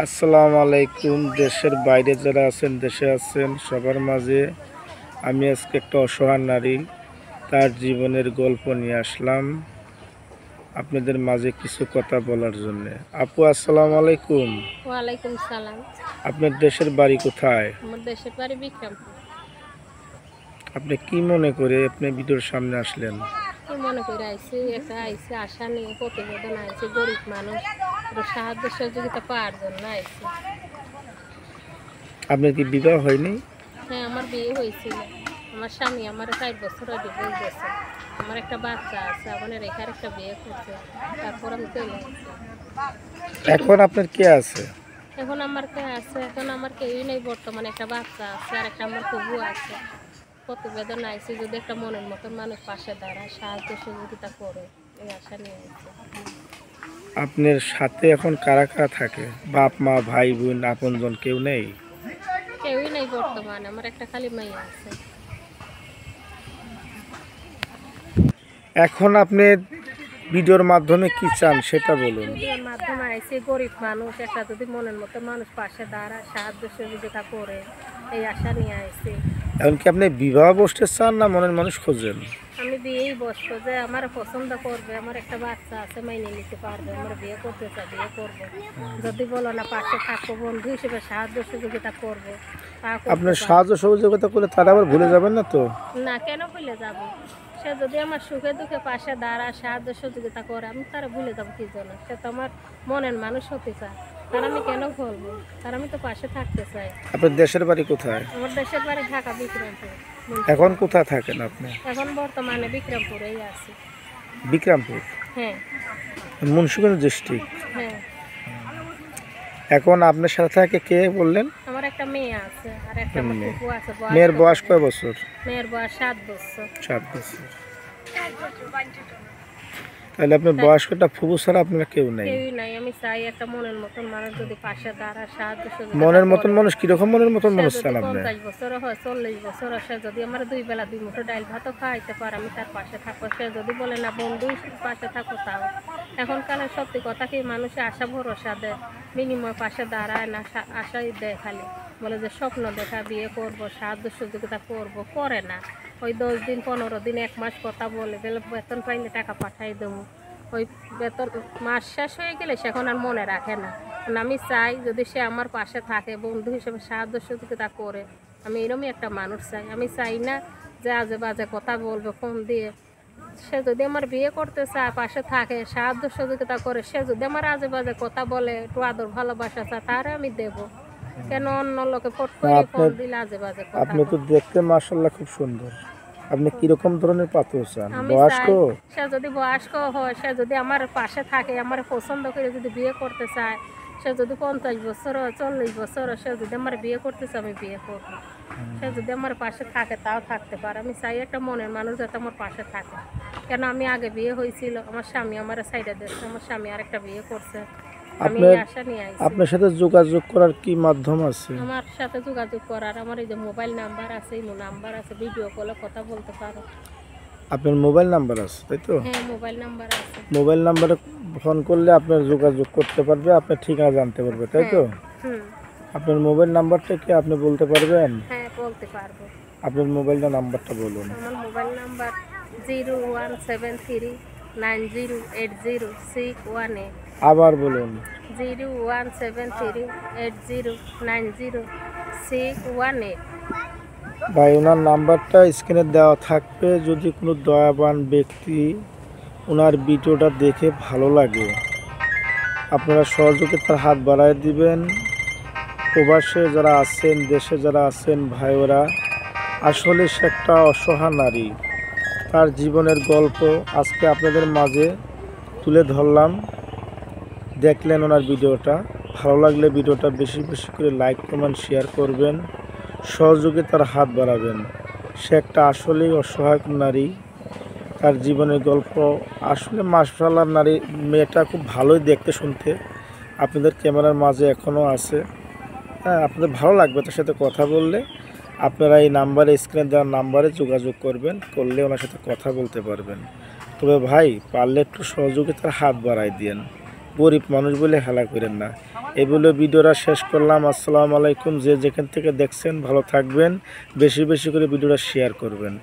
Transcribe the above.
আসসালামু আলাইকুম। দেশের বাইরে যারা আছেন, দেশে আছেন, সবার মাঝে আমি আজকে একটা অসহায় নারী তার জীবনের গল্প নিয়ে আসলাম আপনাদের মাঝে কিছু কথা বলার জন্য। আপু, আসসালামু আলাইকুম। ওয়ালাইকুম সালাম। আপনার দেশের বাড়ি কোথায়? আমার দেশের বাড়ি বিক্রমপুর। আপনি কি মনে করে আপনি ভিডিওর সামনে আসলেন? কি মনে করে আইসি আশা নিয়ে প্রতিবেদন আইসি, গরিব মানুষ একটু সাহায্য সহযোগিতা পাওয়ার জন্য আইসি। আপনার কি বিবাহ হয়নি? হ্যাঁ, আমার বিয়ে হয়েছিল। আমার স্বামী আমার 4 বছর ডিভোর্স দিয়েছে। আমার একটা বাচ্চা আছে, আমার রেখার একটা বিয়ে করছে, তারপর আমি চলে আসছি। এখন আপনার কে আছে? এখন আমার কে আছে? এখন আমার কেউই নেই বর্তমানে। একটা বাচ্চা আছে আর একটা আমার কুবু আছে। প্রতিবেদন আইসি, যদি একটা মনের মতন মানুষ পাশে দাঁড়ায়, সাহায্য সহযোগিতা করে, এই আশা নিয়ে আইসি। আপনার সাথে এখন কারা কারা থাকে? বাপ মা ভাই বোন আপনজন কেউ নেই? কেউই নেই বর্তমানে, আমার একটা খালি মাইয়া আছে। এখন আপনি ভিডিওর মাধ্যমে কি চান সেটা বলুন। ভিডিওর মাধ্যমে আইসি, গরিব মানুষ একটা যদি মনের মতো মানুষ পাশে দাঁড়ায়, সাহায্য সহযোগিতা করে, এই আশা নিয়ে আইসি। এখন কি আপনি বিবাহ বসতে চান না মনের মানুষ খোঁজেন? আমি বিয়েই বসবো, যে আমার পছন্দ করবে, আমার একটা বাচ্চা আছে, মাইনে নিতে পারবে, আমার বিয়ে করতে চাই, বিয়ে করবো। যদি বলো না পাশে থাকবো, বন্ধু হিসেবে সাহায্য সহযোগিতা করবো, তা করতে আপনার পারবো। সাহায্য সহযোগিতা করলে তারা আবার ভুলে যাবেন না তো? না, কেন ভুলে যাব? সে যদি আমার সুখে দুঃখে পাশে দাঁড়ায়, সাহায্য সহযোগিতা করে, আমি তারা ভুলে যাবো কি জন্য? সে তো আমার মনের মানুষ হতে চায়, তার আমি কেন বলবো? তার আমি তো পাশে থাকতে চাই। আপনার দেশের বাড়ি কোথায়? আমার দেশের বাড়ি ঢাকা, বিক্রমপুর। এখন কোথায় থাকেন আপনি? এখন বর্তমানে বিক্রমপুরেই আছি। বিক্রমপুর, হ্যাঁ। মুন্সিগঞ্জ ডিস্ট্রিক্ট। হ্যাঁ, এখন আপনার সাথে থাকে কে বললেন? আমার একটা মেয়ে আছে আর একটা আমার মেয়ে। ফুফু আছে। মেয়ের বয়স কত? কয় বছর? মেয়ের বয়স 7 বছর। 7 বছর। তাহলে আপনার বয়স্কটা ফুফু ছাড়া আপনার কেউ নেই? কেউই নাই। আমি চাই একটা মনের মতন মানুষ যদি পাশে দাঁড়ায়, সাহায্য সহযোগিতা মনের মতন করে। মানুষ কিরকম মনের মতন সে মানুষ যদি চান আপনি? 50 বছর হয়, 40 বছর হয়, সে যদি আমার 2 বেলা 2 মুঠো ডাল ভাতও খাওয়াইতে পারে, আমি তার পাশে থাকবো। সে যদি বলে না বন্ধু হিসেবে পাশে থাকো, তাও। এখনকালে সত্যি কথা কি, মানুষে আশা ভরসা দেয়, বিনিময় পাশে দাঁড়ায় না, আশাই দেয় খালি। বলে যে স্বপ্ন দেখা, বিয়ে করব, সাহায্য সহযোগিতা করব, করে না। ওই 10 দিন 15 দিন 1 মাস কথা বলে বেতন পাইলে টাকা পাঠাই দেবো। ওই বেতন মাস শেষ হয়ে গেলে সে এখন আর মনে রাখে না। আমি চাই যদি সে আমার পাশে থাকে, বন্ধু হিসেবে সাহায্য সহযোগিতা করে, আমি এরকমই একটা মানুষ চাই। আমি চাই না যে আজে বাজে কথা বলবে ফোন দিয়ে। সে যদি আমার বিয়ে করতে চায়, পাশে থাকে, সাহায্য সহযোগিতা করে, সে যদি আমার আজে বাজে কথা বলে, একটু আদর ভালোবাসা চায়, তারে আমি দেব। কেন অন্য লোকে ফট করে ফোন দিলে আজে বাজে কথা আপনি তো বলে? দেখতে মাশাআল্লাহ খুব সুন্দর। আপনি কিরকম ধরনের পাত্র চান? আমি বয়স্ক? চাই সে যদি বয়স্ক হয়, সে যদি আমার পাশে থাকে, আমার পছন্দ করে যদি বিয়ে করতে চায়, সে যদি 50 বছর হয়, 40 বছর হয়, সে যদি আমার বিয়ে করতে চায়, আমি বিয়ে করবো। সে যদি আমার পাশে থাকে, তাও থাকতে পারে। আমি চাই একটা মনের মানুষ যাতে আমার পাশে থাকে। কেন আমি আগে বিয়ে হয়েছিল, আমার স্বামী আমার সাইডে দিচ্ছে, আমার স্বামী আর একটা বিয়ে করছে। আমি এই আশা নিয়ে আইছি। আপনার সাথে যোগাযোগ করার কি মাধ্যম আছে? আমার সাথে যোগাযোগ করার আমার এই যে মোবাইল নাম্বার আছে, ইমো নাম্বার আছে, ভিডিও কলে কথা বলতে পারো। আপনার মোবাইল নাম্বার আছে, তাই তো? হ্যাঁ, মোবাইল নাম্বার আছে। মোবাইল নাম্বারে ফোন করলে আপনার যোগাযোগ করতে পারবে, আপনার ঠিকানা জানতে পারবে, তাই তো? হুম। আপনার মোবাইল নাম্বারটা কি আপনি বলতে পারবেন? হ্যাঁ, বলতে পারবো। আপনার মোবাইলটা নাম্বারটা বলুন। আমার মোবাইল নাম্বার 0173908061 আবার বলুন। 0173809061। ভাই, ওনার নাম্বারটা স্ক্রিনে দেওয়া থাকবে। যদি কোনো দয়াবান ব্যক্তি ওনার ভিডিওটা দেখে ভালো লাগে, আপনারা সহযোগিতার হাত বাড়ায় দিবেন। প্রবাসে যারা আছেন, দেশে যারা আছেন ভাই, ওরা আসলে সে একটা অসহায় নারী। তার জীবনের গল্প আজকে আপনাদের মাঝে তুলে ধরলাম। দেখলেন ওনার ভিডিওটা, ভালো লাগলে ভিডিওটা বেশি বেশি করে লাইক কমেন্ট শেয়ার করবেন, সহযোগিতার হাত বাড়াবেন। সে একটা আসলেই অসহায় নারী, তার জীবনের গল্প আসলে মাশাআল্লাহ। নারী মেয়েটা খুব ভালোই দেখতে শুনতে, আপনাদের ক্যামেরার মাঝে এখনও আছে। হ্যাঁ, আপনাদের ভালো লাগবে তার সাথে কথা বললে। আপনারা এই নাম্বারে, স্ক্রিনে দেওয়ার নাম্বারে যোগাযোগ করবেন, করলে ওনার সাথে কথা বলতে পারবেন। তবে ভাই, পারলে একটু সহযোগিতার হাত বাড়াই দিয়েন। গরিব মানুষ বলে হেলা করেন না। এই বলে ভিডিওটা শেষ করলাম। আসসালামু আলাইকুম। যে যেখান থেকে দেখছেন ভালো থাকবেন, বেশি বেশি করে ভিডিওটা শেয়ার করবেন।